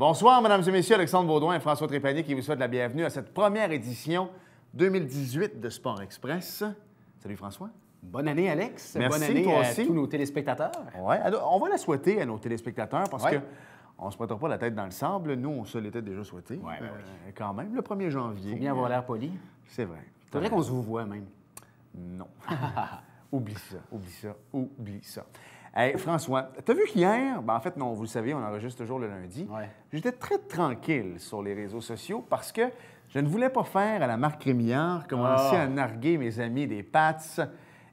Bonsoir, mesdames et messieurs, Alexandre Baudouin et François Trépanier qui vous souhaitent la bienvenue à cette première édition 2018 de Sport Express. Salut François. Bonne année, Alex. Merci, bonne année toi à aussi. tous nos téléspectateurs. Ouais, on va la souhaiter à nos téléspectateurs parce Ouais. que on se mettra pas la tête dans le sable. Nous, on se l'était déjà souhaité. Ouais, ben Quand même, le 1er janvier. Faut bien avoir l'air poli. C'est vrai. Faudrait qu'on se vous voit même. Non. Oublie ça, oublie ça, oublie ça. Hey, François, t'as vu qu'hier, en fait, non, vous le savez, on enregistre toujours le lundi. Ouais. J'étais très tranquille sur les réseaux sociaux parce que je ne voulais pas faire à la Marc Rémillard, commencer à narguer mes amis des Pats.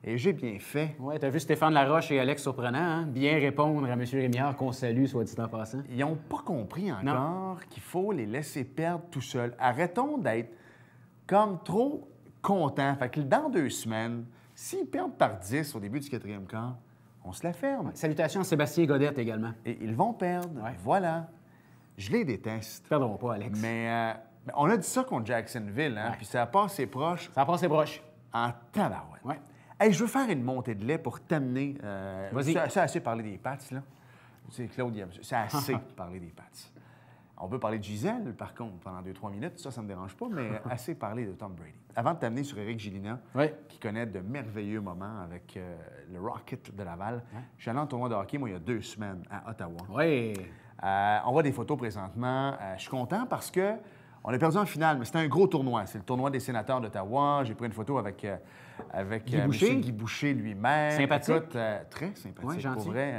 Et j'ai bien fait. Ouais, t'as vu Stéphane Laroche et Alex Surprenant, hein? Bien répondre à M. Rémillard qu'on salue, soit dit en passant. Ils n'ont pas compris encore qu'il faut les laisser perdre tout seuls. Arrêtons d'être comme trop contents. Fait que dans 2 semaines, s'ils perdent par 10 au début du 4e quart, on se la ferme. Salutations à Sébastien Godette également. Et ils vont perdre. Ouais. Voilà. Je les déteste. Perdrons pas, Alex. Mais on a dit ça contre Jacksonville, hein? Ouais. Puis ça a passé proche Ça passe ses broches. en tabarouette. Ouais. Hey, je veux faire une montée de lait pour t'amener. Vas-y. Ça a assez parlé des Pats, là. C'est Claude, ça a assez parlé des Pats. On peut parler de Gisèle, par contre, pendant 2-3 minutes. Ça ne me dérange pas, mais assez parler de Tom Brady. Avant de t'amener sur Éric Gélina, Ouais. qui connaît de merveilleux moments avec le Rocket de Laval, je suis allé en tournoi de hockey, moi, il y a 2 semaines, à Ottawa. Oui. On voit des photos présentement. Je suis content parce que on a perdu en finale, mais c'était un gros tournoi. C'est le tournoi des sénateurs d'Ottawa. J'ai pris une photo avec Guy Boucher. M. Guy Boucher lui-même. Sympathique. Écoute, très sympathique, Ouais, gentil. pour vrai.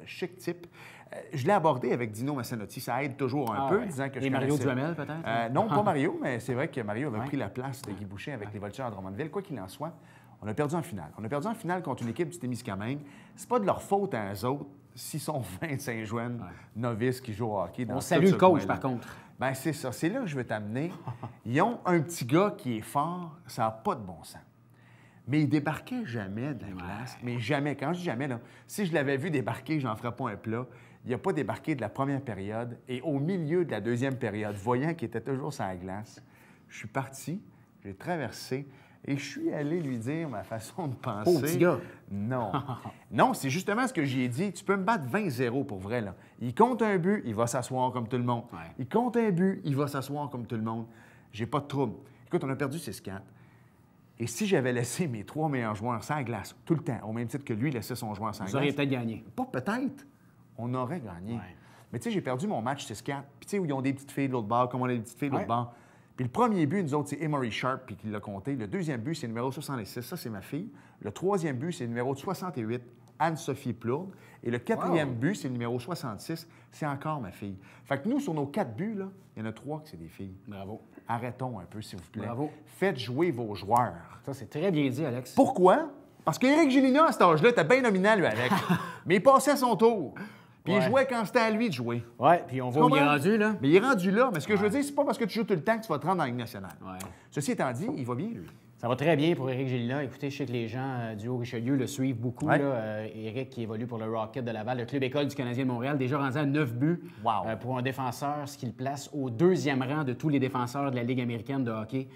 Chic type. Je l'ai abordé avec Dino Massanotti. Ça aide toujours un peu, ouais. disant que Et je Mario connaissais- Duhamel, peut-être? non, pas Mario, mais c'est vrai que Mario avait Ouais. pris la place de Guy Boucher avec les Voltigeurs à Drummondville. Quoi qu'il en soit, on a perdu en finale. On a perdu en finale contre une équipe du Témiscamingue. C'est pas de leur faute à eux autres s'ils sont 25 jeunes novices qui jouent au hockey dans On tout salue ce le coach, coin-là. par contre. Ben c'est ça. C'est là que je veux t'amener. Ils ont un petit gars qui est fort. Ça n'a pas de bon sens. Mais il débarquait jamais de la glace. Mais jamais. Quand je dis jamais, là, si je l'avais vu débarquer, j'en ferais pas un plat. Il n'a pas débarqué de la première période. Et au milieu de la 2e période, voyant qu'il était toujours sur la glace, je suis parti, j'ai traversé et je suis allé lui dire ma façon de penser. Pauvre petit gars. Non. Non, c'est justement ce que j'ai dit. Tu peux me battre 20-0 pour vrai, là. Il compte un but, il va s'asseoir comme tout le monde. Ouais. Il compte un but, il va s'asseoir comme tout le monde. J'ai pas de trouble. Écoute, on a perdu 6-4. Et si j'avais laissé mes 3 meilleurs joueurs sans glace, tout le temps, au même titre que lui laissait son joueur sans Vous glace... auriez peut-être gagné. Pas peut-être. On aurait gagné. Ouais. Mais tu sais, j'ai perdu mon match 6-4. Puis tu sais, où ils ont des petites filles de l'autre bord, comme on a des petites filles de l'autre Ouais. bord. Puis le premier but, nous autres, c'est Emory Sharp, puis qui l'a compté. Le 2e but, c'est le numéro 66. Ça, c'est ma fille. Le 3e but, c'est le numéro 68, Anne-Sophie Plourde. Et le 4e but, c'est le numéro 66. C'est encore ma fille. Fait que nous, sur nos 4 buts, là, il y en a 3 que c'est des filles. Bravo. Arrêtons un peu, s'il vous plaît. Bravo. Faites jouer vos joueurs. Ça, c'est très bien dit, Alex. Pourquoi? Parce qu'Éric Gélina, à cet âge-là, était bien nominal, lui, avec. Mais il passait à son tour. Puis il Ouais. jouait quand c'était à lui de jouer. Ouais, puis on voit où il est Comment? rendu, là. Mais il est rendu là. Mais ce que je veux dire, c'est pas parce que tu joues tout le temps que tu vas te rendre dans la Ligue nationale. Ouais. Ceci étant dit, il va bien, lui. Ça va très bien pour Éric Gélina. Écoutez, je sais que les gens du Haut-Richelieu le suivent beaucoup. Ouais. Éric qui évolue pour le Rocket de Laval, le club école du Canadien de Montréal, déjà rendu à 9 buts Wow. pour un défenseur, ce qui le place au 2e rang de tous les défenseurs de la Ligue américaine de hockey.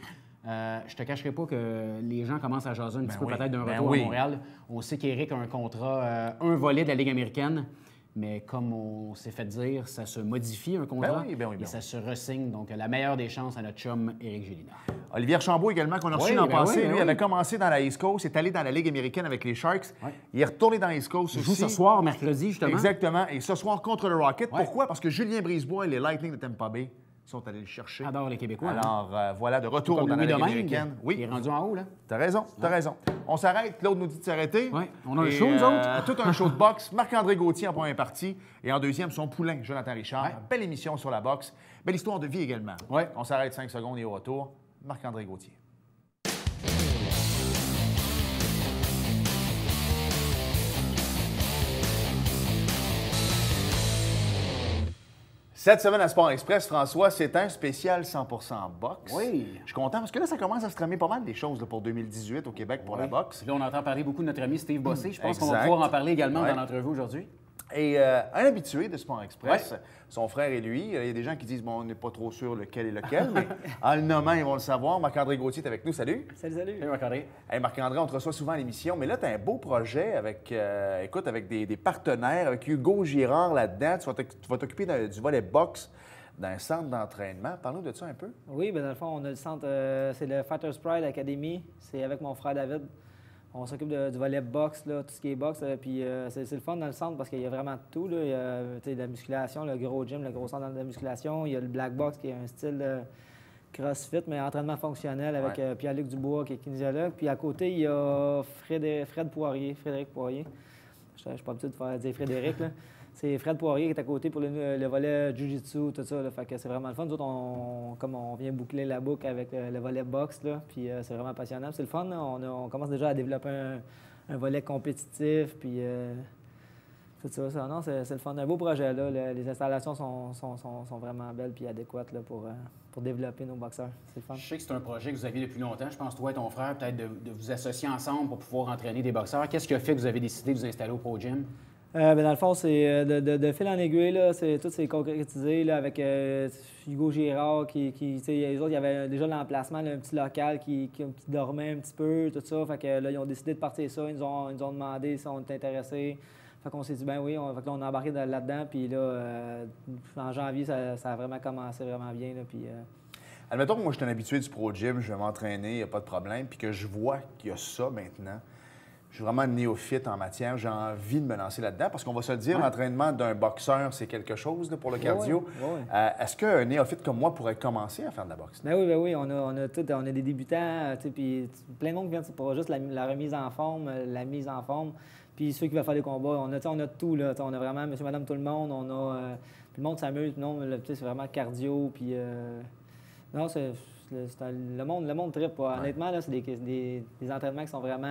Je te cacherai pas que les gens commencent à jaser un petit peu oui. peut-être d'un Ben retour oui. à Montréal. On sait qu'Éric a un contrat, un volet de la Ligue américaine. Mais comme on s'est fait dire, ça se modifie un contrat Ben oui, et ça se ressigne. Donc, la meilleure des chances à notre chum Éric Gélina. Olivier Archambault également, qu'on a reçu Oui, l'an ben passé. oui, ben lui oui. avait commencé dans la East Coast, est allé dans la Ligue américaine avec les Sharks. Ouais. Il est retourné dans la East Coast Il aussi. joue ce soir, mercredi, justement. Exactement. Et ce soir contre le Rocket. Ouais. Pourquoi? Parce que Julien Brisebois et les Lightning de Tampa Bay sont allés le chercher. Adore les Québécois. hein. Alors, voilà, de retour Comme dans la Louis Ligue Domingue, américaine. Il est rendu en haut, là. T'as raison, t'as raison. On s'arrête, Claude nous dit de s'arrêter. Ouais, on a un Et, show, nous autres. Tout un show de boxe. Marc-André Gauthier en première partie. Et en deuxième, son poulain, Jonathan Richard. Ouais. Belle émission sur la boxe. Belle histoire de vie également. Ouais. On s'arrête 5 secondes et au retour, Marc-André Gauthier. Cette semaine à Sport Express, François, c'est un spécial 100% boxe. Oui. Je suis content parce que là, ça commence à se tramer pas mal des choses là, pour 2018 au Québec pour la boxe. Puis là, on entend parler beaucoup de notre ami Steve Bossé. Je pense qu'on va Exact. pouvoir en parler également Ouais. dans l'entrevue aujourd'hui. Et un habitué de Sport Express, son frère et lui, il y a des gens qui disent, bon, on n'est pas trop sûr lequel est lequel, mais en le nommant, ils vont le savoir. Marc-André Gauthier est avec nous. Salut. Salut, salut. Salut Marc-André. Hey, Marc-André, on te reçoit souvent à l'émission, mais là, tu as un beau projet avec, écoute, avec des partenaires, avec Hugo Girard là-dedans. Tu vas t'occuper du volet boxe d'un centre d'entraînement. Parle-nous de ça un peu. Oui, bien dans le fond, on a le centre, c'est le Fighters Pride Academy. C'est avec mon frère David. On s'occupe du volet boxe, là, tout ce qui est boxe. Puis c'est le fun dans le centre parce qu'il y a vraiment tout. Là. Il y a de la musculation, le gros gym, le gros centre de musculation. Il y a le black box qui est un style CrossFit, mais entraînement fonctionnel avec Pierre-Luc Dubois qui est kinésiologue. Puis à côté, il y a Frédéric Poirier. Je ne suis pas habitué de dire Frédéric, là. C'est Fred Poirier qui est à côté pour le volet Jiu-Jitsu, tout ça. Là. Fait que c'est vraiment le fun. Nous autres, comme on vient boucler la boucle avec le volet boxe, là, puis c'est vraiment passionnant. C'est le fun. Là. On commence déjà à développer un volet compétitif, puis tout ça. Non, c'est le fun. Un beau projet. Là. Les installations sont vraiment belles et adéquates là, pour développer nos boxeurs. C'est le fun. Je sais que c'est un projet que vous aviez depuis longtemps. Je pense, toi et ton frère, peut-être de vous associer ensemble pour pouvoir entraîner des boxeurs. Qu'est-ce qui a fait que vous avez décidé de vous installer au Pro Gym? Dans le fond, c'est de fil en aiguille, là, tout s'est concrétisé là, avec Hugo Girard les autres, il y avait déjà l'emplacement, là, un petit local qui dormait un petit peu, tout ça. Fait que là, ils ont décidé de partir ça. Ils nous ont demandé si on était intéressés. Fait qu'on s'est dit, ben oui, fait que là, on a embarqué là-dedans. Puis là, en janvier, ça a vraiment commencé vraiment bien. Là, puis, Admettons que moi, je suis un habitué du Pro Gym, je vais m'entraîner, il n'y a pas de problème, puis que je vois qu'il y a ça maintenant. Je suis vraiment néophyte en matière. J'ai envie de me lancer là-dedans parce qu'on va se le dire, l'entraînement d'un boxeur, c'est quelque chose là, pour le cardio. Est-ce qu'un néophyte comme moi pourrait commencer à faire de la boxe? Ben oui. On a des débutants, puis plein de monde qui vient pour juste la remise en forme, la mise en forme. Puis ceux qui veulent faire des combats, on a tout. Là, on a vraiment monsieur, madame, tout le monde. Puis le monde s'amuse. C'est vraiment cardio. Puis non, le monde trippe. Honnêtement, là, c'est des entraînements qui sont vraiment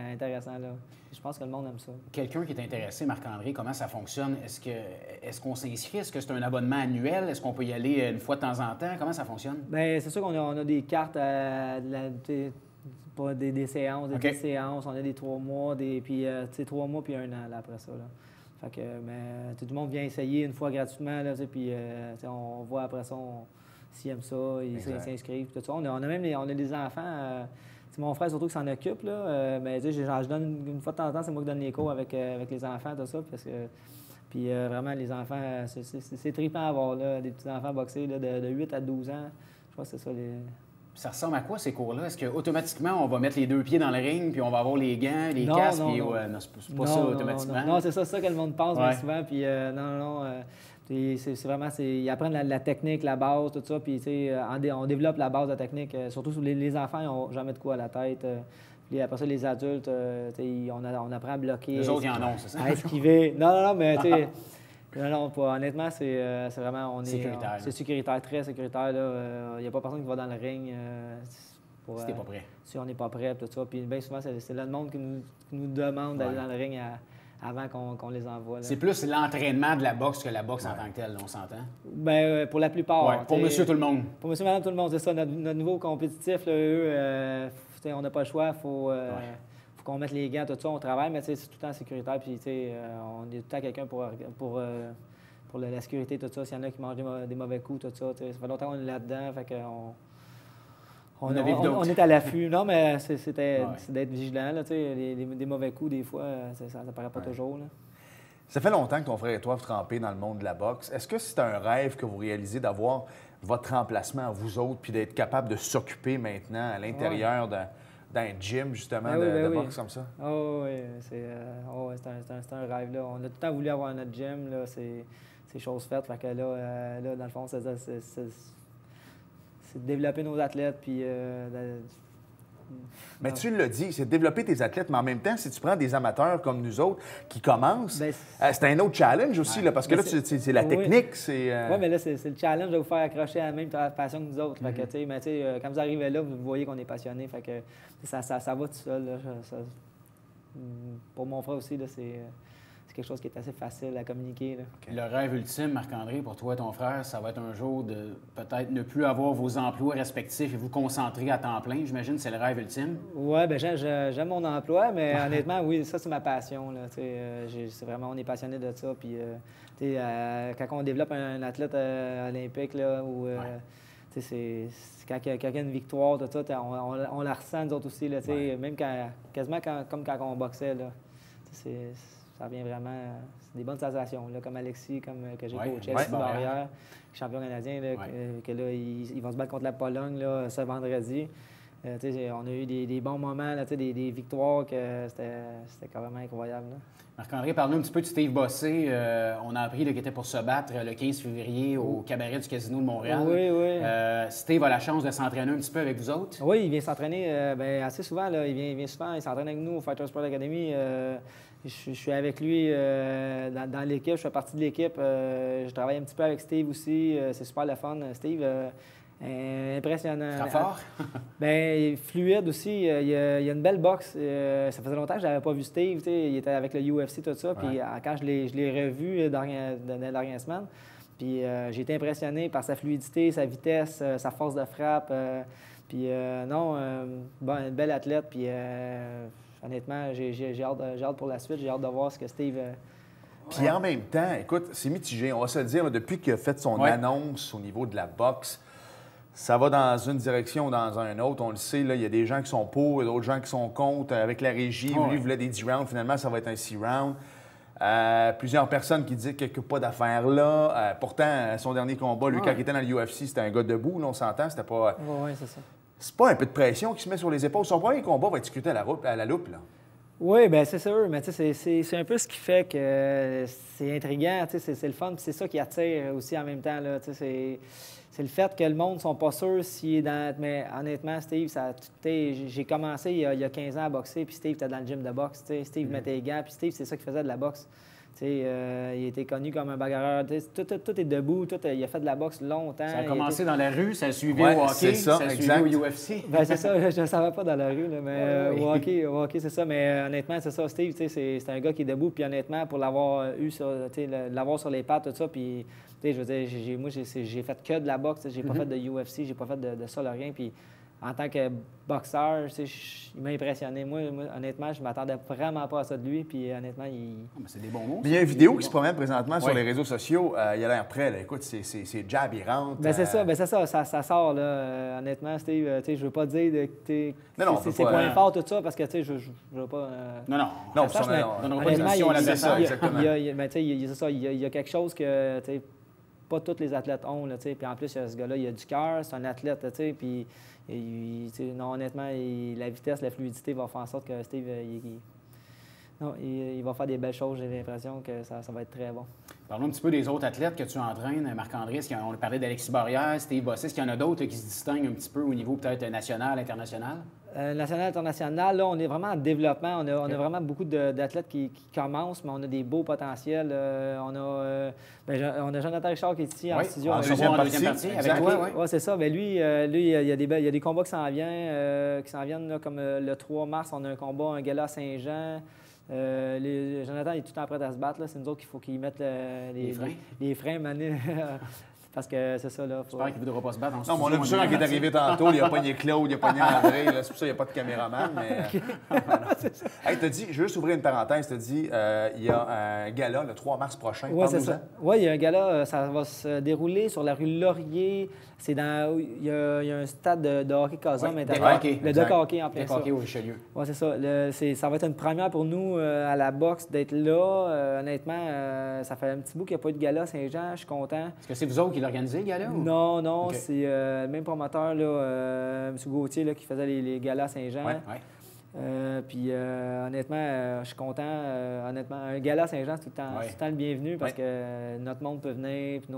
intéressants. Là. Je pense que le monde aime ça. Quelqu'un qui est intéressé, Marc-André, comment ça fonctionne? Est-ce qu'on s'inscrit? Est-ce que c'est un abonnement annuel? Est-ce qu'on peut y aller une fois de temps en temps? Comment ça fonctionne? Bien, c'est sûr qu'on a des cartes pour des séances, des 10 séances. On a des 3 mois, puis 3 mois puis 1 an là, après ça. Là. Fait que, mais, tout le monde vient essayer une fois gratuitement, là, puis on voit après ça... S'ils aiment ça, ils s'inscrivent, tout ça. On a des enfants. C'est mon frère surtout qui s'en occupe, là. Mais je donne une fois de temps en temps, c'est moi qui donne les cours avec les enfants, tout ça. Puis vraiment, les enfants, c'est trippant à avoir, là, des petits-enfants boxer là, de 8 à 12 ans. Je crois que c'est ça. Ça ressemble à quoi, ces cours-là? Est-ce qu'automatiquement, on va mettre les 2 pieds dans le ring, puis on va avoir les gants, les casques, puis c'est pas ça automatiquement? Non, c'est ça que le monde pense bien souvent. Puis c'est vraiment, ils apprennent la technique, la base, tout ça. Puis, on développe la base de la technique. Surtout les enfants, ils n'ont jamais de quoi à la tête. Puis après ça, les adultes, on apprend à bloquer. Les autres, ils en ont, c'est ça? À esquiver. Non, mais tu sais. Non, honnêtement, c'est vraiment. Sécuritaire. C'est sécuritaire, très sécuritaire. Il n'y a pas personne qui va dans le ring. Si t'es pas prêt. Si on n'est pas prêt, tout ça. Puis bien souvent, c'est là le monde qui nous demande d'aller dans le ring avant qu'on les envoie. Là. C'est plus l'entraînement de la boxe que la boxe en tant que telle, on s'entend? Bien, pour la plupart. Ouais, pour monsieur tout le monde. Pour monsieur, madame, tout le monde, c'est ça. Notre niveau compétitif, là, eux, on n'a pas le choix. Il faut qu'on mette les gants, tout ça, on travaille, mais c'est tout le temps sécuritaire. Puis, on est tout le temps quelqu'un pour la sécurité, tout ça. S'il y en a qui mangent des mauvais coups, tout ça. Ça fait longtemps qu'on est là-dedans. Fait qu'on on est à l'affût. Non, mais c'est d'être vigilant. Là, des mauvais coups, des fois, ça ne paraît pas toujours. Là. Ça fait longtemps que ton frère et toi vous trempez dans le monde de la boxe. Est-ce que c'est un rêve que vous réalisez d'avoir votre remplacement à vous autres puis d'être capable de s'occuper maintenant à l'intérieur d'un gym, justement, de boxe comme ça? Oui, c'est un rêve. Là. On a tout le temps voulu avoir notre gym. Là. C'est chose faite. Fait que là, dans le fond, c'est de développer nos athlètes. Puis, mais tu l'as dit, c'est de développer tes athlètes, mais en même temps, si tu prends des amateurs comme nous autres qui commencent, c'est un autre challenge aussi, là, parce que là, c'est la technique. Oui, mais là, c'est le challenge de vous faire accrocher à la même passion que nous autres. Fait que, quand vous arrivez là, vous voyez qu'on est passionné. Fait que ça va tout seul. Là, pour mon frère aussi, c'est quelque chose qui est assez facile à communiquer. Là. Okay. Le rêve ultime, Marc-André, pour toi et ton frère, ça va être un jour de peut-être ne plus avoir vos emplois respectifs et vous concentrer à temps plein. J'imagine que c'est le rêve ultime. Oui, bien, j'aime mon emploi, mais honnêtement, oui, ça, c'est ma passion. Là, c'est vraiment, on est passionné de ça. Puis, quand on développe un athlète olympique, là, ou, c'est quand il y a une victoire, tout ça, on la ressent, nous autres aussi. Là, même quasiment comme quand on boxait. Là, ça vient vraiment... C'est des bonnes sensations, là, comme Alexis, comme que j'ai coaché, Alexis Barrière, champion canadien, là, que là, ils vont se battre contre la Pologne là, ce vendredi. On a eu des bons moments, là, des victoires, que c'était carrément incroyable. Marc-André, parle-nous un petit peu de Steve Bossé. On a appris qu'il était pour se battre le 15 février au cabaret du Casino de Montréal. Oui, oui. Steve a la chance de s'entraîner un petit peu avec vous autres? Oui, il vient s'entraîner assez souvent. Là. Il vient souvent, il s'entraîne avec nous au Fighter Sport Academy. Je suis avec lui dans l'équipe, je fais partie de l'équipe. Je travaille un petit peu avec Steve aussi. C'est super le fun. Steve, impressionnant. Très fort? Bien, fluide aussi. Il y a une belle boxe. Ça faisait longtemps que je n'avais pas vu Steve. Il était avec le UFC, tout ça. Puis quand je l'ai revu dans les dernières semaines, puis j'ai été impressionné par sa fluidité, sa vitesse, sa force de frappe. Puis une belle athlète. Puis honnêtement, j'ai hâte pour la suite. J'ai hâte de voir ce que Steve... Puis en même temps, écoute, c'est mitigé. On va se le dire, depuis qu'il a fait son annonce au niveau de la boxe, ça va dans une direction ou dans une autre. On le sait, là, il y a des gens qui sont pour, il y a d'autres gens qui sont contre. Avec la régie, lui voulait des 10 rounds. Finalement, ça va être un 6 rounds. Plusieurs personnes qui disent qu'il n'y a pas d'affaires là. Pourtant, son dernier combat, lui, quand il était dans l'UFC, c'était un gars debout, là, on s'entend. C'était pas... Oui, c'est ça. C'est pas un peu de pression qui se met sur les épaules. Son premier combat va être discuté à la loupe, là. Oui, bien c'est sûr, mais c'est un peu ce qui fait que c'est intriguant, c'est le fun, puis c'est ça qui attire aussi en même temps. C'est le fait que le monde ne sont pas sûrs s'il est dans... Mais honnêtement, Steve, j'ai commencé il y a 15 ans à boxer, puis Steve était dans le gym de boxe. Steve mettait les gants, puis Steve, c'est ça qu'il faisait de la boxe. Il était connu comme un bagarreur. Tout est debout. Il a fait de la boxe longtemps. Ça a commencé dans la rue, ça a suivi au hockey, ça a suivi au UFC. Bien, c'est ça, je ne savais pas dans la rue, là, mais au hockey, c'est ça. Mais honnêtement, c'est ça, Steve, c'est un gars qui est debout. Puis honnêtement, pour l'avoir eu, l'avoir sur les pattes, tout ça, puis je veux dire, moi, j'ai fait que de la boxe. J'ai pas fait de UFC, j'ai pas fait de ça, rien. Puis en tant que boxeur, il m'a impressionné. Moi, honnêtement, je m'attendais vraiment pas à ça de lui. Puis honnêtement, c'est des bons mots. Il y a une vidéo qui se promène présentement sur les réseaux sociaux. Il a l'air prêt. Là. Écoute, c'est jab, il rentre. Bien, c'est ça sort. Là. Honnêtement, Steve, je veux pas dire que c'est point fort, tout ça, parce que je veux pas... Non, honnêtement, il y a quelque chose que pas tous les athlètes ont. Là, puis en plus, ce gars-là, il a du cœur, c'est un athlète. Puis non, honnêtement, la vitesse, la fluidité va faire en sorte que Steve, il va faire des belles choses. J'ai l'impression que ça va être très bon. Parlons un petit peu des autres athlètes que tu entraînes, Marc-André. On a parlé d'Alexis Barrière, Steve Bossé. Est-ce qu'il y en a d'autres qui se distinguent un petit peu au niveau peut-être national, international? National, international, là, on est vraiment en développement. On a vraiment beaucoup d'athlètes qui commencent, mais on a des beaux potentiels. On a Jonathan Richard qui est ici en studio. En deuxième partie avec toi, oui, c'est ça. Bien, lui, il y a des combats qui s'en viennent, là, comme le 3 mars, on a un combat, un gala à Saint-Jean. Jonathan est tout le temps prêt à se battre. C'est nous autres qu'il faut qu'il mette les freins. Parce que c'est ça, là. J'espère qu'il ne voudra pas se battre en studio. Non, mais on a vu ça quand il est arrivé tantôt. Il a pogné Claude, il a pogné André. C'est pour ça qu'il n'y a pas de caméraman. Mais... Hey, t'as dit, je veux juste ouvrir une parenthèse. T'as dit, il y a un gala le 3 mars prochain. Oui, c'est ça. Oui, il y a un gala. Ça va se dérouler sur la rue Laurier. C'est dans... Il y a un stade de hockey Casum. Le deck hockey en plein ça. Hockey au Richelieu. Oui, c'est ça. Ça va être une première pour nous à la boxe d'être là. Honnêtement, ça fait un petit bout qu'il n'y a pas eu de gala à Saint-Jean. Je suis content. Est-ce que c'est vous autres qui l'organisez, le gala? Ou... Non. Okay. C'est le même promoteur, là, M. Gauthier, là, qui faisait les galas à Saint-Jean. Puis honnêtement, je suis content. Honnêtement, un gala à Saint-Jean, c'est tout le temps le bienvenu parce que notre monde peut venir. Puis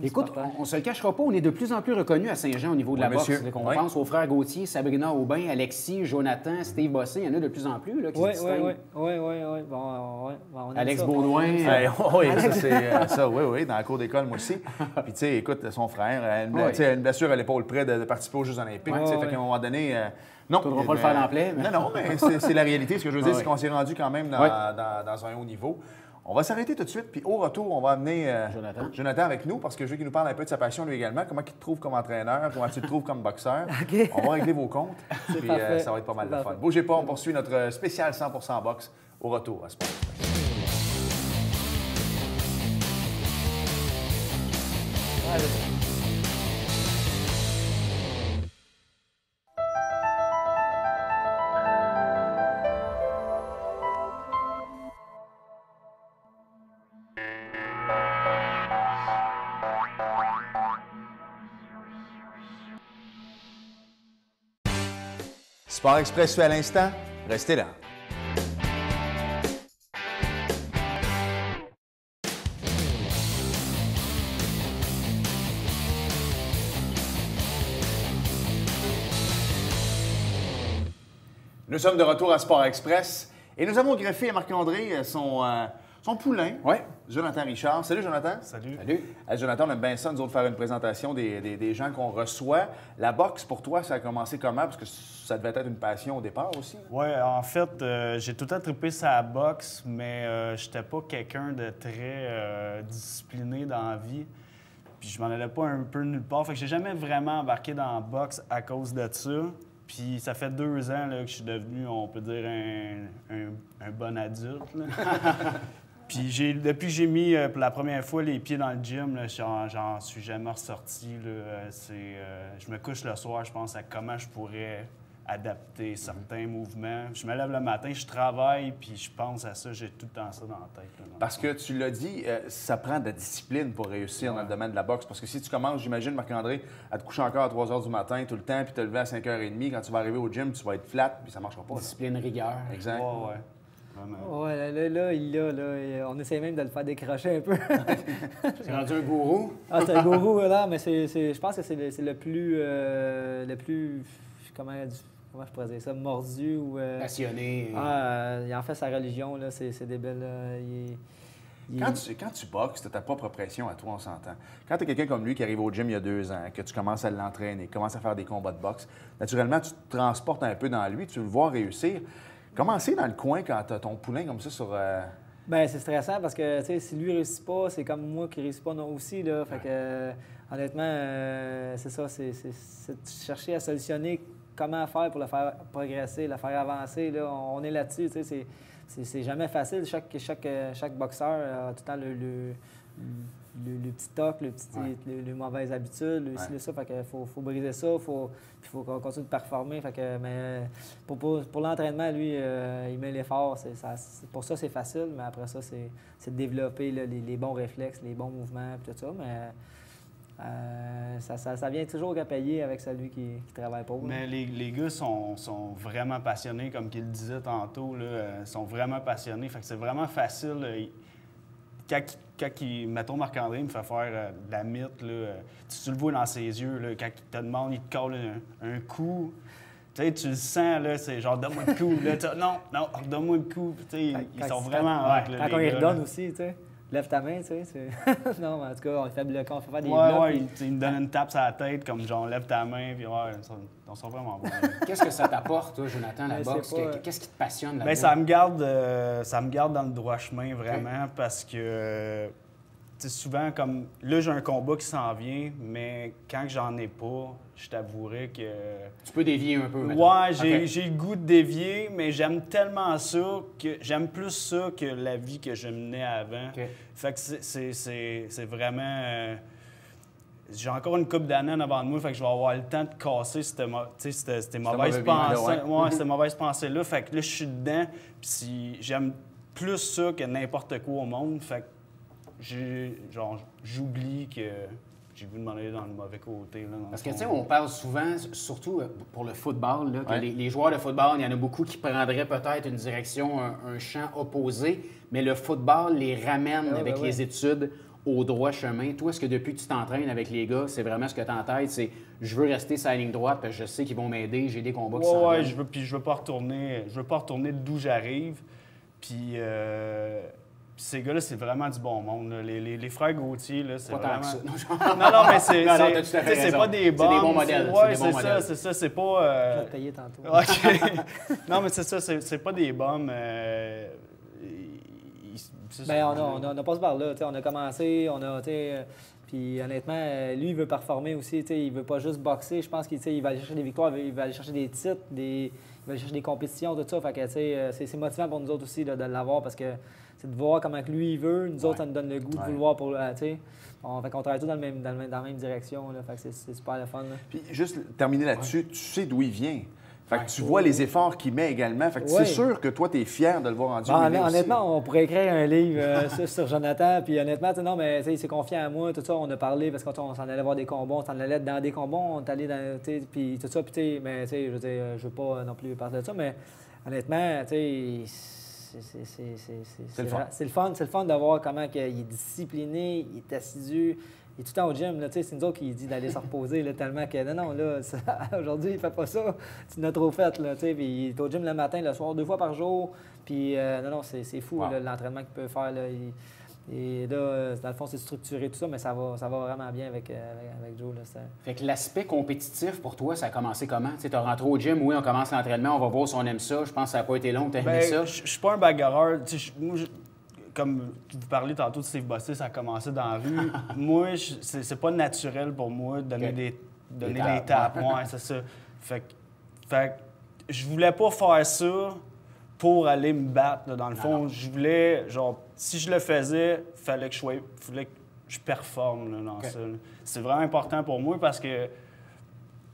Écoute, on ne se le cachera pas, on est de plus en plus reconnus à Saint-Jean au niveau de la boxe. On pense aux frères Gauthier, Sabrina Aubin, Alexis, Jonathan, Steve Bossé, il y en a de plus en plus là, qui se distinguent. Oui. Bon, Alex Baudouin. Oui, oui, dans la cour d'école, moi aussi. Puis, tu sais, écoute, son frère, une blessure à l'épaule près de participer aux Jeux olympiques. Fait qu'à un moment donné... non, tu ne devras pas le faire en plaie. Mais... Non, mais c'est la réalité. Ce que je veux dire, c'est qu'on s'est rendu quand même dans un haut niveau. On va s'arrêter tout de suite, puis au retour, on va amener Jonathan avec nous, parce que je veux qu'il nous parle un peu de sa passion, lui également. Comment il te trouve comme entraîneur, comment tu te trouves comme boxeur. Okay. On va régler vos comptes, puis ça va être pas mal de fun. Bougez pas, on poursuit notre spécial 100% boxe au retour à Sport Express. Sport Express fait à l'instant. Restez là. Nous sommes de retour à Sport Express et nous avons greffé à Marc-André son poulain, Jonathan Richard. Salut, Jonathan. Salut. Jonathan, on aime bien ça, nous autres, faire une présentation des gens qu'on reçoit. La boxe, pour toi, ça a commencé comment? Parce que ça devait être une passion au départ aussi. Oui, en fait, j'ai tout le temps trippé sur la boxe, mais je n'étais pas quelqu'un de très discipliné dans la vie. Puis je m'en allais pas un peu nulle part. Fait que j'ai jamais vraiment embarqué dans la boxe à cause de ça. Puis ça fait 2 ans là, que je suis devenu, on peut dire, un bon adulte. Là. Puis depuis que j'ai mis pour la première fois les pieds dans le gym, j'en suis jamais ressorti. Là. Je me couche le soir, je pense à comment je pourrais adapter certains mouvements. Je me lève le matin, je travaille, puis je pense à ça. J'ai tout le temps ça dans la tête. Là, parce que tu l'as dit, ça prend de la discipline pour réussir dans le domaine de la boxe. Parce que si tu commences, j'imagine, Marc-André, à te coucher encore à 3 h du matin tout le temps, puis te lever à 5 h 30, quand tu vas arriver au gym, tu vas être flat, puis ça ne marchera pas. Discipline, rigueur. Exact. Ouais. Ouais, là, on essaie même de le faire décrocher un peu. C'est rendu un gourou? Ah, c'est un gourou, là, mais je pense que c'est le plus, comment je pourrais dire ça, mordu ou... Passionné. Il en fait sa religion, là, c'est débile. Quand tu boxes, tu as ta propre pression à toi, on s'entend. Quand tu as quelqu'un comme lui qui arrive au gym il y a 2 ans, que tu commences à l'entraîner, commences à faire des combats de boxe, naturellement, tu te transportes un peu dans lui, tu veux le voir réussir. Comment c'est dans le coin quand tu as ton poulain comme ça sur... Bien, c'est stressant parce que, tu sais, si lui ne réussit pas, c'est comme moi qui ne réussit pas non aussi, là. Fait que, honnêtement, c'est ça, c'est de chercher à solutionner comment faire pour le faire progresser, le faire avancer, là. On est là-dessus, tu sais, c'est jamais facile. Chaque boxeur a tout le temps le petit toc, les mauvaises habitudes, le ça. Fait que faut briser ça, il faut qu'on continue de performer. Fait que, mais pour l'entraînement, lui, il met l'effort. Pour ça, c'est facile, mais après ça, c'est de développer là, les bons réflexes, les bons mouvements, tout ça. Mais ça vient toujours payer avec celui qui travaille pas. Mais les gars sont vraiment passionnés, comme qu'il le disait tantôt. Ils sont vraiment passionnés. Fait que c'est vraiment facile. Quand mettons, Marc-André me fait faire de la mythe, là, tu le vois dans ses yeux, là, quand il te demande, il te colle un coup. Tu le sens, là, c'est genre, donne-moi le coup. Là, non, donne-moi le coup. Ils sont vraiment... Quand on les redonne aussi, tu sais. Lève ta main, tu sais. Non, mais en tout cas, on fait bloquer, on fait faire des blocs. Il me donne une tape sur la tête, comme genre, lève ta main, puis ils sont vraiment bons. Qu'est-ce que ça t'apporte, toi, Jonathan, la boxe? Qu'est-ce qui te passionne là-dedans? Bien, ça me garde dans le droit chemin, vraiment, parce que, souvent, comme là, j'ai un combat qui s'en vient, mais quand j'en ai pas, je t'avouerais que... Tu peux dévier un peu, maintenant. Ouais, j'ai le goût de dévier, mais j'aime tellement ça que j'aime plus ça que la vie que je menais avant. Okay. Fait que c'est vraiment... j'ai encore une couple d'années avant de moi, fait que je vais avoir le temps de casser ces mauvaises pensées. Cette mauvaise pensée-là. Fait que là, je suis dedans, puis j'aime plus ça que n'importe quoi au monde. Fait que j'oublie que j'ai voulu m'en aller dans le mauvais côté. Là, parce que, tu sais, on parle souvent, surtout pour le football, là, que les joueurs de football, il y en a beaucoup qui prendraient peut-être une direction, un champ opposé, mais le football les ramène avec les études. au droit chemin. Toi, est-ce que depuis que tu t'entraînes avec les gars, c'est vraiment ce que tu as en tête, c'est je veux rester sur la ligne droite parce que je sais qu'ils vont m'aider, j'ai des combats qui s'en viennent. je veux pas retourner d'où j'arrive. Puis ces gars-là, c'est vraiment du bon monde. Là. Les frères Gauthier, là, c'est Pas tant vraiment... que ça. Non, mais c'est Non, t'as tout à fait c'est raison. pas des C'est bons. des bons modèles. Ouais, C'est des bons modèles. c'est ça, c'est pas... Je vais te payer tantôt. OK. Non, mais c'est ça, c'est pas des bombes. Ben, on a passé par là. On a commencé, puis honnêtement, lui, il veut performer aussi. Il veut pas juste boxer. Je pense qu'il va aller chercher des victoires, il va aller chercher des titres, il va aller chercher des compétitions, tout ça. Fait que, c'est motivant pour nous autres aussi de l'avoir parce que c'est de voir comment que lui il veut. Nous autres, ça nous donne le goût de vouloir pour. Fait qu'on travaille tous dans la même direction. Là. Fait que c'est super le fun. Là. Puis juste terminer là-dessus, tu sais d'où il vient. Fait que tu vois les efforts qu'il met également. Fait que c'est sûr que toi, tu es fier de le voir rendu. Honnêtement, on pourrait écrire un livre sur Jonathan. Puis honnêtement, non, mais il s'est confiant à moi. Tout ça, on a parlé parce qu'on s'en allait voir des combats, on s'en allait dans des combats, on est allé dans. Puis tout ça. Puis, mais je veux dire, je veux pas non plus parler de ça. Mais honnêtement, c'est le fun de voir comment il est discipliné, il est assidu. Il est tout le temps au gym. C'est nous autres qui dit d'aller se reposer là, tellement que non, là, aujourd'hui, il ne fait pas ça. Tu l'as trop fait. Là, puis il est au gym le matin, le soir, 2 fois par jour. Puis non, c'est fou l'entraînement qu'il peut faire. Là, et là, dans le fond, c'est structuré tout ça, mais ça va vraiment bien avec Joe. Là, fait que l'aspect compétitif, pour toi, ça a commencé comment? Tu es rentré au gym, oui, on commence l'entraînement, on va voir si on aime ça. Je pense que ça n'a pas été long, tu as aimé ça. Je suis pas un bagarreur. Comme vous parlez tantôt de Steve Bossé, ça a commencé dans la rue. Moi, c'est pas naturel pour moi de donner des tapes. Ouais, c'est ça. Fait que je voulais pas faire ça pour aller me battre. Là, dans le fond, je voulais, genre, si je le faisais, fallait que je performe là, dans ça. Là. C'est vraiment important pour moi parce que,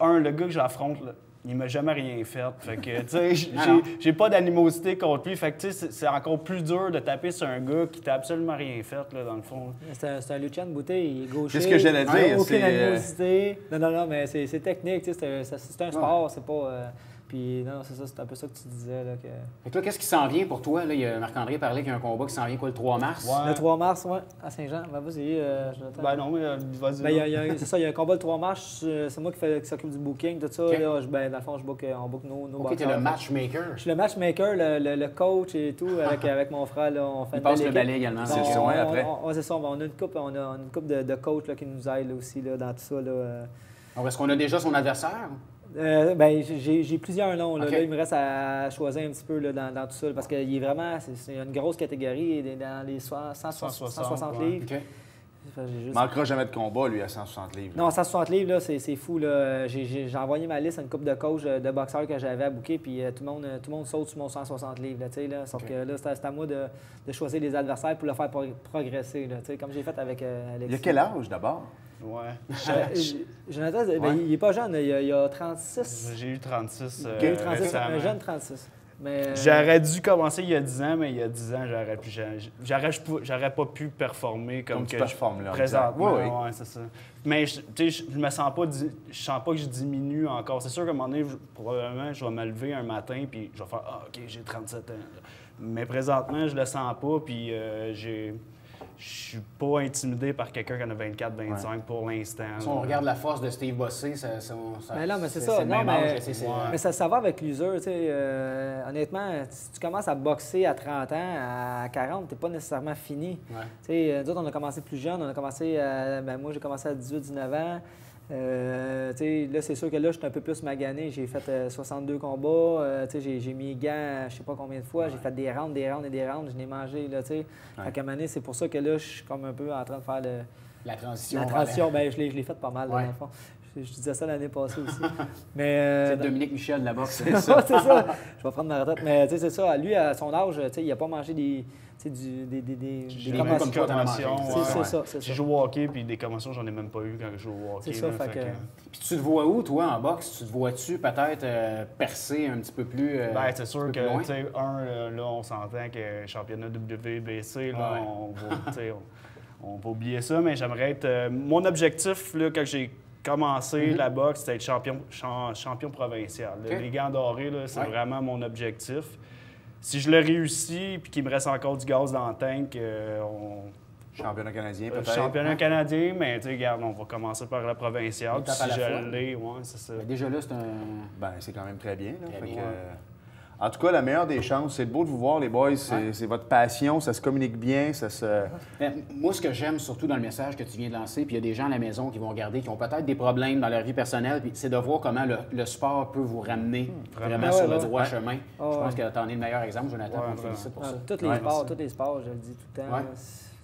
le gars que j'affronte, là, il m'a jamais rien fait. Fait que, tu sais, j'ai pas d'animosité contre lui. Fait que, tu sais, c'est encore plus dur de taper sur un gars qui t'a absolument rien fait, là, dans le fond. C'est un Lucien Boutet, il est gaucher. C'est ce que j'allais dire. Aucune animosité. Non, mais c'est technique, tu sais, c'est un sport, c'est pas... Puis non, c'est ça, c'est un peu ça que tu disais. Là, que... Et toi, qu'est-ce qui s'en vient pour toi? Là, Marc-André parlait qu'il y a un combat qui s'en vient quoi, le 3 mars? Ouais. Le 3 mars, oui, à Saint-Jean. Ben, vas-y, Jonathan. Ben non, mais vas-y. Ben, c'est ça, il y a un combat le 3 mars. C'est moi qui s'occupe du booking, tout ça. Okay. Là, dans le fond, on book nos OK, t'es le matchmaker. Je suis le matchmaker, le coach et tout, avec mon frère. Là, on fait il passe le balai également. C'est ça, après. C'est ça, on a une couple de coachs là, qui nous aident aussi là, dans tout ça. Là. Alors, est-ce qu'on a déjà son adversaire? J'ai plusieurs noms. Là. Okay. Là, il me reste à choisir un petit peu là, dans tout ça. Parce qu'il est vraiment... C'est une grosse catégorie. Il est dans les 160 livres. Okay. Il manquera jamais de combat, lui, à 160 livres. Non, 160 livres, là, c'est fou. Là. J'ai envoyé ma liste à une couple de coachs de boxeurs que j'avais à booker, puis tout le monde saute sur mon 160 livres. Là, sauf que là, c'est à moi de choisir les adversaires pour le faire progresser, là, comme j'ai fait avec Alexis. Il a quel âge, d'abord? Ouais. Jonathan, il n'est pas jeune, il a 36. J'ai eu 36. Il a eu 36, un jeune 36. Mais, J'aurais dû commencer il y a 10 ans, mais il y a 10 ans, j'aurais pas pu performer comme que tu performes là. Présentement, oui. Ouais, c'est ça. Mais je me sens pas, je sens pas que je diminue encore. C'est sûr qu'à un moment donné, probablement, je vais me lever un matin puis je vais faire « Ah, OK, j'ai 37 ans. » Mais présentement, je le sens pas, puis je suis pas intimidé par quelqu'un qui en a 24, 25 pour l'instant. Si on regarde la force de Steve Bossé, ça mais non, mais c'est ça. Non, mais ça va avec l'usure. Honnêtement, si tu commences à boxer à 30 ans, à 40, tu n'es pas nécessairement fini. Ouais. Nous autres, on a commencé plus jeune. On a commencé moi, j'ai commencé à 18, 19 ans. Là, c'est sûr que là, je suis un peu plus magané. J'ai fait 62 combats. J'ai mis les gants je sais pas combien de fois. J'ai fait des rounds. Je n'ai mangé. Là, fait qu'à un moment donné, c'est pour ça que là, je suis comme un peu en train de faire la transition. La transition, je l'ai faite pas mal, là, dans le fond. Je disais ça l'année passée aussi. Mais, c'est Dominique Michel de la boxe. C'est ça. Je vais prendre ma retraite. Mais c'est ça. Lui, à son âge, il n'a pas mangé des commotions. C'est ça. J'ai joué au hockey, puis des commotions, j'en ai même pas eu quand je joue au hockey. C'est ça, Puis tu te vois où, toi, en boxe? Tu te vois-tu peut-être percer un petit peu plus ben, c'est sûr que, tu sais, là, on s'entend que championnat WBC, là, on va oublier ça, mais j'aimerais être... mon objectif, là, quand j'ai commencé la boxe, c'était être champion provincial. Okay. Les gants dorés, c'est vraiment mon objectif. Si je le réussis et qu'il me reste encore du gaz dans le tank, Championnat canadien, peut-être. Championnat canadien, mais tu sais, regarde, on va commencer par la provinciale. Étape Si à la je fois. l'ai, ouais, c'est ça. Mais déjà là, c'est un. Ben, c'est quand même très bien. Là. Très Fait bien. que, en tout cas, la meilleure des chances, c'est beau de vous voir, les boys. C'est votre passion, ça se communique bien, ça se... Ben, moi, ce que j'aime surtout dans le message que tu viens de lancer, puis il y a des gens à la maison qui vont regarder, qui ont peut-être des problèmes dans leur vie personnelle, puis c'est de voir comment le sport peut vous ramener vraiment Ouais, sur le ouais. droit chemin. Je ouais. pense que tu en es le meilleur exemple, Jonathan. Ouais, On te félicite pour ça. Tous les sports, je le dis tout le temps. Ouais.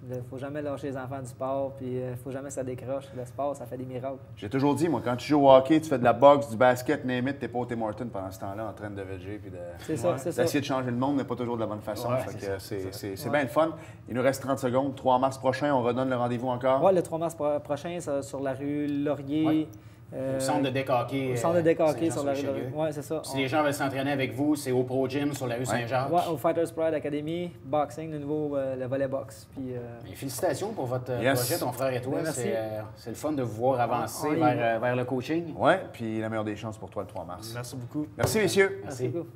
Il ne faut jamais lâcher les enfants du sport, puis il ne faut jamais que ça décroche. Le sport, ça fait des miracles. J'ai toujours dit, moi, quand tu joues au hockey, tu fais de la boxe, du basket, name it, t'es pas au Tim Hortons pendant ce temps-là en train de veger puis C'est ça, c'est ça. d'essayer de changer le monde n'est pas toujours de la bonne façon. Ouais, Fait c'est que c'est bien le fun. Il nous reste 30 secondes. 3 mars prochain, on redonne le rendez-vous encore. Ouais, le 3 mars prochain, ça, sur la rue Laurier. Ouais. Au centre de deck hockey. Au centre de deck hockey sur la rue Saint-Jean-sur-Richelieu. Laurier. Oui, c'est ça. Si les gens veulent s'entraîner avec vous, c'est au Pro Gym sur la rue Saint-Jacques. Ouais, au Fighters Pride Academy, boxing, le nouveau le volley box. Puis, Et félicitations pour votre Yes. projet, ton frère et toi. Ben, merci. C'est le fun de vous voir avancer On y va. vers le coaching. Ouais, puis la meilleure des chances pour toi le 3 mars. Merci beaucoup. Merci, messieurs. merci beaucoup.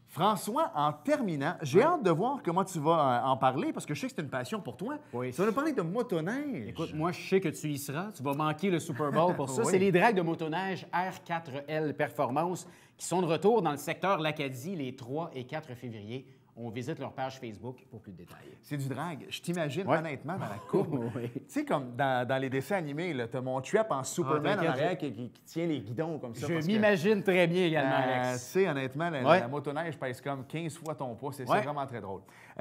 François, en terminant, j'ai hâte de voir comment tu vas en parler parce que je sais que c'est une passion pour toi. Oui. Tu vas nous parler de motoneige. Écoute, moi, je sais que tu y seras. Tu vas manquer le Super Bowl pour ça. Oui. C'est les dragues de motoneige R4L Performance qui sont de retour dans le secteur l'Acadie les 3 et 4 février. On visite leur page Facebook pour plus de détails. C'est du drag. Je t'imagine Ouais. honnêtement dans la courbe. Oui. Tu sais, comme dans les dessins animés, tu as mon trap en Superman en t'inquiète, arrière qui tient les guidons comme ça. Je parce que, m'imagine très bien également, tu Alex. sais, honnêtement, Ouais. la motoneige pèse comme 15 fois ton poids. C'est Ouais. vraiment très drôle.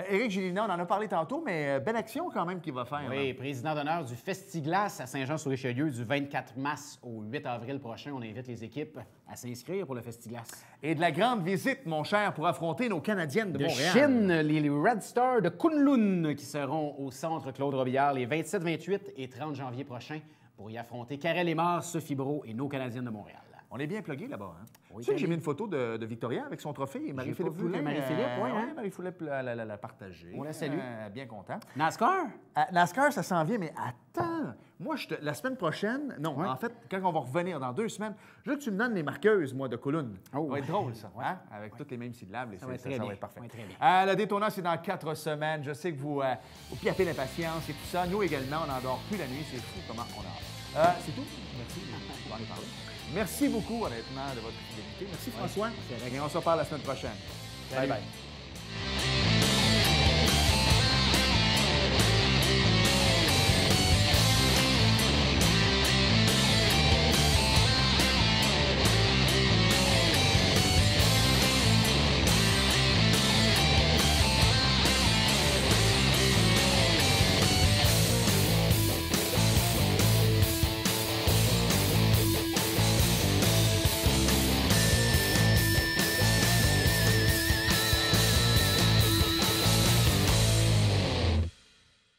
Éric Gélina, on en a parlé tantôt, mais belle action quand même qu'il va faire. Oui, président d'honneur du Festiglas à Saint-Jean-sur-Richelieu du 24 mars au 8 avril prochain. On invite les équipes à s'inscrire pour le Festiglas. Et de la grande visite, mon cher, pour affronter nos Canadiennes de De Montréal. Chine, les Red Stars de Kunlun qui seront au centre Claude Robillard les 27, 28 et 30 janvier prochains pour y affronter Karel Aymar, Sophie Brault et nos Canadiennes de Montréal. On est bien plugués là-bas. Hein? Oui, tu sais que j'ai très mis une photo de Victoria avec son trophée et Marie-Philippe pas vu que Poulin. Marie-Philippe, oui, hein? ouais, Marie-Philippe l'a partagé. On la salue. Bien content. NASCAR? NASCAR, ça s'en vient, mais attends! Moi, la semaine prochaine, non, Ouais. en fait, quand on va revenir dans 2 semaines, je veux que tu me donnes les marqueuses, moi, de Colune. Oh. Ça va être drôle, ça. Hein? Avec toutes les mêmes syllabes. Ça va être très bien. parfait. Ça va être très bien. La Daytona, c'est dans 4 semaines. Je sais que vous piaffez l'impatience et tout ça. Nous également, on n'endort plus la nuit. C'est fou comment on a hâte. C'est tout. Merci. On va en parler. Merci beaucoup, honnêtement, de votre fidélité. Merci, François. Et on se reparle la semaine prochaine. Bye bye.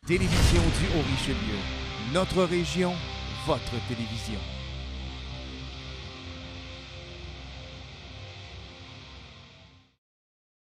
Télévision du Haut-Richelieu. Notre région, votre télévision.